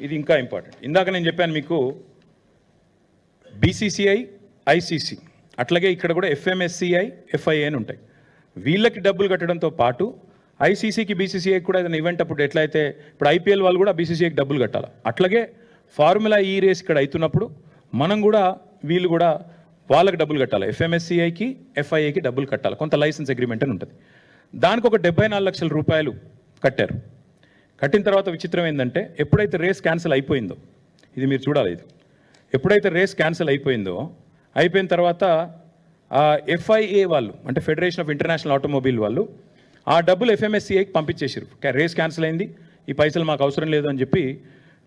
ఇది ఇంకా ఇంపార్టెంట్. ఇందాక నేను చెప్పాను మీకు బీసీసీఐ, ఐసీసీ, అట్లాగే ఇక్కడ కూడా ఎఫ్ఎంఎస్సిఐ, ఎఫ్ఐఏ అని ఉంటాయి. వీళ్ళకి డబ్బులు కట్టడంతో పాటు ఐసీసీకి, బీసీసీఐకి కూడా ఏదైనా ఈవెంట్ అప్పుడు ఎట్లయితే ఇప్పుడు ఐపీఎల్ వాళ్ళు కూడా బీసీసీఐకి డబ్బులు కట్టాలి, అట్లాగే ఫార్ములా ఈ రేస్ ఇక్కడ అవుతున్నప్పుడు మనం కూడా వీళ్ళు కూడా వాళ్ళకి డబ్బులు కట్టాలి. ఎఫ్ఎంఎస్సిఐకి, ఎఫ్ఐఏకి డబ్బులు కట్టాలి. కొంత లైసెన్స్ అగ్రిమెంట్ అని ఉంటుంది. దానికి ఒక 74 లక్షల రూపాయలు కట్టారు. కట్టిన తర్వాత విచిత్రం ఏంటంటే ఎప్పుడైతే రేస్ క్యాన్సిల్ అయిపోయిందో, ఇది మీరు చూడాలి, ఇది ఎప్పుడైతే రేస్ క్యాన్సిల్ అయిపోయిందో, అయిపోయిన తర్వాత ఎఫ్ఐఏ వాళ్ళు అంటే ఫెడరేషన్ ఆఫ్ ఇంటర్నేషనల్ ఆటోమొబైల్ వాళ్ళు ఆ డబ్బులు ఎఫ్ఎంఎస్సిఐకి పంపించేసారు. రేస్ క్యాన్సిల్ అయింది, ఈ పైసలు మాకు అవసరం లేదు అని చెప్పి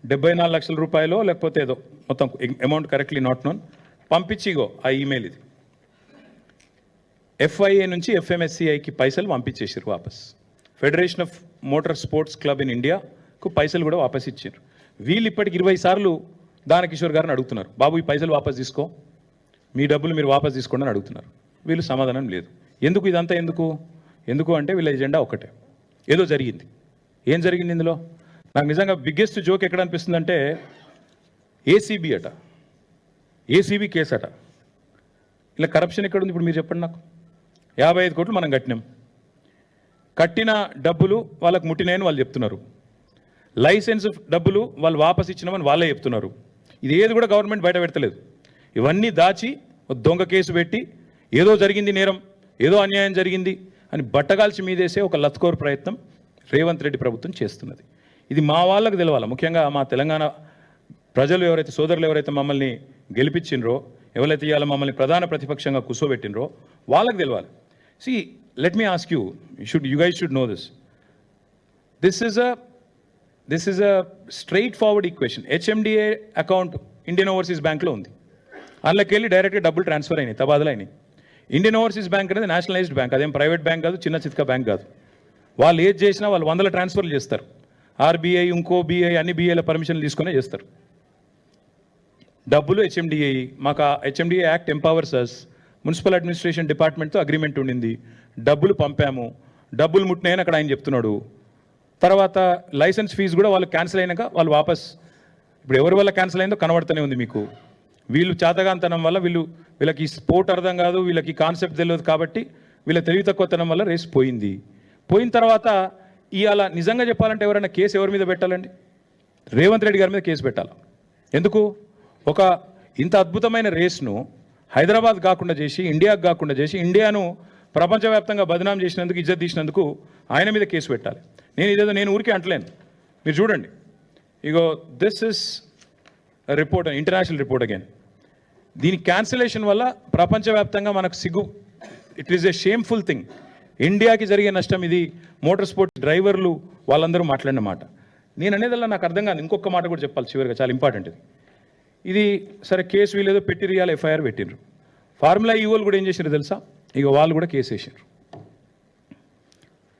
74 లక్షల రూపాయలు లేకపోతే ఏదో మొత్తం అమౌంట్ కరెక్ట్లీ నాట్ నోన్ పంపించిగో ఆ ఈమెయిల్. ఇది ఎఫ్ఐఏ నుంచి ఎఫ్ఎంఎస్సిఐకి పైసలు పంపించేసారు వాపస్. Federation of motor sports club in ఇండియాకు పైసలు కూడా వాపస్ ఇచ్చారు. వీళ్ళు ఇప్పటికి 20 సార్లు దానకిషోర్ గారిని అడుగుతున్నారు, బాబు ఈ పైసలు వాపస్ తీసుకో, మీ డబ్బులు మీరు వాపస్ తీసుకోండి అని అడుగుతున్నారు. వీళ్ళు సమాధానం లేదు. ఎందుకు ఇదంతా ఎందుకు అంటే వీళ్ళ ఎజెండా ఒకటే, ఏదో జరిగింది. ఏం జరిగింది ఇందులో? నాకు నిజంగా బిగ్గెస్ట్ జోక్ ఎక్కడ అనిపిస్తుందంటే ఏసీబీ అట, ఏసీబీ కేసు అట. ఇలా కరప్షన్ ఎక్కడ ఉంది ఇప్పుడు మీరు చెప్పండి నాకు. 55 కోట్లు మనం కట్టినాం, కట్టిన డబ్బులు వాళ్ళకు ముట్టినాయని వాళ్ళు చెప్తున్నారు. లైసెన్స్ డబ్బులు వాళ్ళు వాపస్ ఇచ్చినామని వాళ్ళే చెప్తున్నారు. ఇది ఏది కూడా గవర్నమెంట్ బయట పెడతలేదు. ఇవన్నీ దాచి దొంగ కేసు పెట్టి ఏదో జరిగింది నేరం, ఏదో అన్యాయం జరిగింది అని బట్టగాల్చి మీదేసే ఒక లత్కోర్ ప్రయత్నం రేవంత్ రెడ్డి ప్రభుత్వం చేస్తున్నది. ఇది మా వాళ్ళకు తెలవాలి, ముఖ్యంగా మా తెలంగాణ ప్రజలు ఎవరైతే, సోదరులు ఎవరైతే మమ్మల్ని గెలిపించినరో, ఎవరైతే ఇవాళ మమ్మల్ని ప్రధాన ప్రతిపక్షంగా కూర్చోబెట్టినరో వాళ్ళకి తెలవాలి. See, let me ask you, you guys should know this. This is a straightforward equation. HMDA account Indian Overseas Bank లో ఉంది. అందులోకి వెళ్ళి డైరెక్ట్గా డబ్బులు ట్రాన్స్ఫర్ అయినాయి, తబాదలు అయినాయి. ఇండియన్ ఓవర్సీస్ బ్యాంక్ అనేది నేషనలైజ్డ్ బ్యాంక్, అదేం ప్రైవేట్ బ్యాంక్ కాదు, చిన్న చిత్కా బ్యాంక్ కాదు. వాళ్ళు ఏది చేసినా వాళ్ళు 100 ట్రాన్స్ఫర్లు చేస్తారు. ఆర్బీఐ, ఇంకో బీఐ, అన్ని బీఐల పర్మిషన్లు తీసుకునే చేస్తారు. డబ్బులు హెచ్ఎండిఏ, మాకు ఆ హెచ్ఎండిఏ యాక్ట్ ఎంపవర్స్ అస్. మున్సిపల్ అడ్మినిస్ట్రేషన్ డిపార్ట్మెంట్తో అగ్రిమెంట్ ఉండింది, డబ్బులు పంపాము, డబ్బులు ముట్టినాయని అక్కడ ఆయన చెప్తున్నాడు. తర్వాత లైసెన్స్ ఫీజు కూడా వాళ్ళు క్యాన్సిల్ అయినాక వాళ్ళు వాపస్, ఇప్పుడు ఎవరి వల్ల క్యాన్సిల్ అయిందో కనబడుతూనే ఉంది మీకు. వీళ్ళు చేతగాంతనం వల్ల వీళ్ళకి స్పోర్ట్ అర్థం కాదు, వీళ్ళకి కాన్సెప్ట్ తెలియదు కాబట్టి వీళ్ళ తెలివి తక్కువతనం వల్ల రేస్ పోయింది. పోయిన తర్వాత ఇవాళ నిజంగా చెప్పాలంటే ఎవరైనా కేసు ఎవరి మీద పెట్టాలండి? రేవంత్ రెడ్డి గారి మీద కేసు పెట్టాలి. ఎందుకు? ఒక ఇంత అద్భుతమైన రేస్ను హైదరాబాద్ కాకుండా చేసి, ఇండియాకు కాకుండా చేసి, ఇండియాను ప్రపంచవ్యాప్తంగా బదనాం చేసినందుకు, ఇజ్జత్ తీసినందుకు ఆయన మీద కేసు పెట్టాలి. నేను ఊరికే అంటలేను, మీరు చూడండి. ఇగో this is report, international report again. దీని క్యాన్సిలేషన్ వల్ల ప్రపంచవ్యాప్తంగా మనకు సిగ్గు, it is a shameful thing. ఇండియాకి జరిగే నష్టం ఇది. మోటార్ స్పోర్ట్స్ డ్రైవర్లు వాళ్ళందరూ మాట్లాడిన మాట. నేను అనేదల్లా నాకు అర్థం కాదు. ఇంకొక మాట కూడా చెప్పాలి చివరిగా, చాలా ఇంపార్టెంట్ ఇది. సరే కేసు వీళ్ళేదో పెట్టిరు, ఇవాళ ఎఫ్ఐఆర్ పెట్టిండ్రు. ఫార్ములా ఈవోలు కూడా ఏం చేసినారు తెలుసా? ఇక వాళ్ళు కూడా కేసు వేసారు.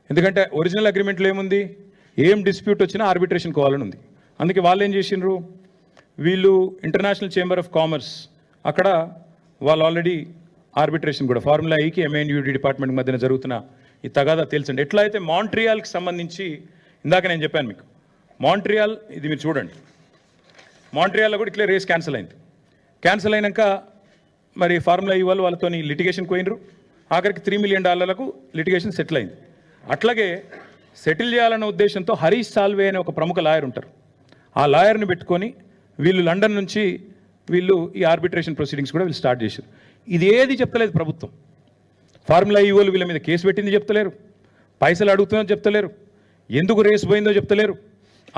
ఎందుకంటే ఒరిజినల్ అగ్రిమెంట్లో ఏముంది, ఏం డిస్ప్యూట్ వచ్చినా ఆర్బిట్రేషన్ కోవాలని ఉంది. అందుకే వాళ్ళు ఏం చేసిండ్రు, వీళ్ళు ఇంటర్నేషనల్ చేంబర్ ఆఫ్ కామర్స్ అక్కడ వాళ్ళు ఆల్రెడీ ఆర్బిట్రేషన్ కూడా ఫార్ములా ఈకి ఎంఎన్యూడి డిపార్ట్మెంట్ మధ్యన జరుగుతున్న ఈ తగాదా తెలుసండి. ఎట్లా అయితే మాంట్రియాల్కి సంబంధించి ఇందాక నేను చెప్పాను మీకు, మాంట్రియాల్ ఇది మీరు చూడండి. మాంట్రియాల్లో కూడా ఇట్లే రేస్ క్యాన్సిల్ అయింది. క్యాన్సిల్ అయినాక మరి ఫార్ములా ఈ వాళ్ళతో లిటిగేషన్ పోయినరు. ఆఖరికి $3 మిలియన్ లిటిగేషన్ సెటిల్ అయింది. అట్లాగే సెటిల్ చేయాలన్న ఉద్దేశంతో హరీష్ సాల్వే అనే ఒక ప్రముఖ లాయర్ ఉంటారు. ఆ లాయర్ని పెట్టుకొని వీళ్ళు లండన్ నుంచి వీళ్ళు ఈ ఆర్బిట్రేషన్ ప్రొసీడింగ్స్ కూడా వీళ్ళు స్టార్ట్ చేశారు. ఇది ఏది చెప్తలేదు ప్రభుత్వం. ఫార్ములా ఈ వాళ్ళు వీళ్ళ మీద కేసు పెట్టింది చెప్తలేరు, పైసలు అడుగుతుందో చెప్తలేరు, ఎందుకు రేసు పోయిందో చెప్తలేరు.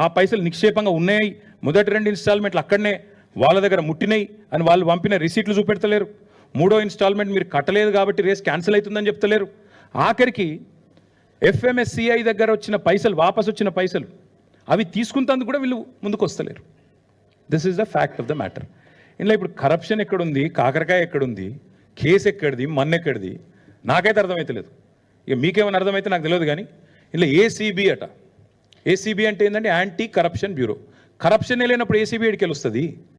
ఆ పైసలు నిక్షేపంగా ఉన్నాయి, మొదటి 2 ఇన్స్టాల్మెంట్లు అక్కడనే వాళ్ళ దగ్గర ముట్టినాయి అని వాళ్ళు పంపిన రిసీట్లు చూపెడతలేరు. 3వ ఇన్స్టాల్మెంట్ మీరు కట్టలేదు కాబట్టి రేస్ క్యాన్సిల్ అవుతుందని చెప్తలేరు. ఆఖరికి ఎఫ్ఎంఎస్సిఐ దగ్గర వచ్చిన పైసలు, వాపస్ వచ్చిన పైసలు అవి తీసుకుంటందుకు కూడా వీళ్ళు ముందుకు వస్తలేరు. This is the fact of the matter. ఇందులో ఇప్పుడు కరప్షన్ ఎక్కడుంది, కాకరకాయ ఎక్కడుంది, కేసు ఎక్కడిది, మన్నెక్కడిది నాకైతే అర్థమవుతలేదు. ఇక మీకేమైనా అర్థమైతే నాకు తెలియదు. కానీ ఇందులో ఏసీబీ అట. ఏసీబీ అంటే ఏంటంటే యాంటీ కరప్షన్ బ్యూరో. కరప్షన్ లేనప్పుడు ఏసీబీ ఎడికి వస్తుంది?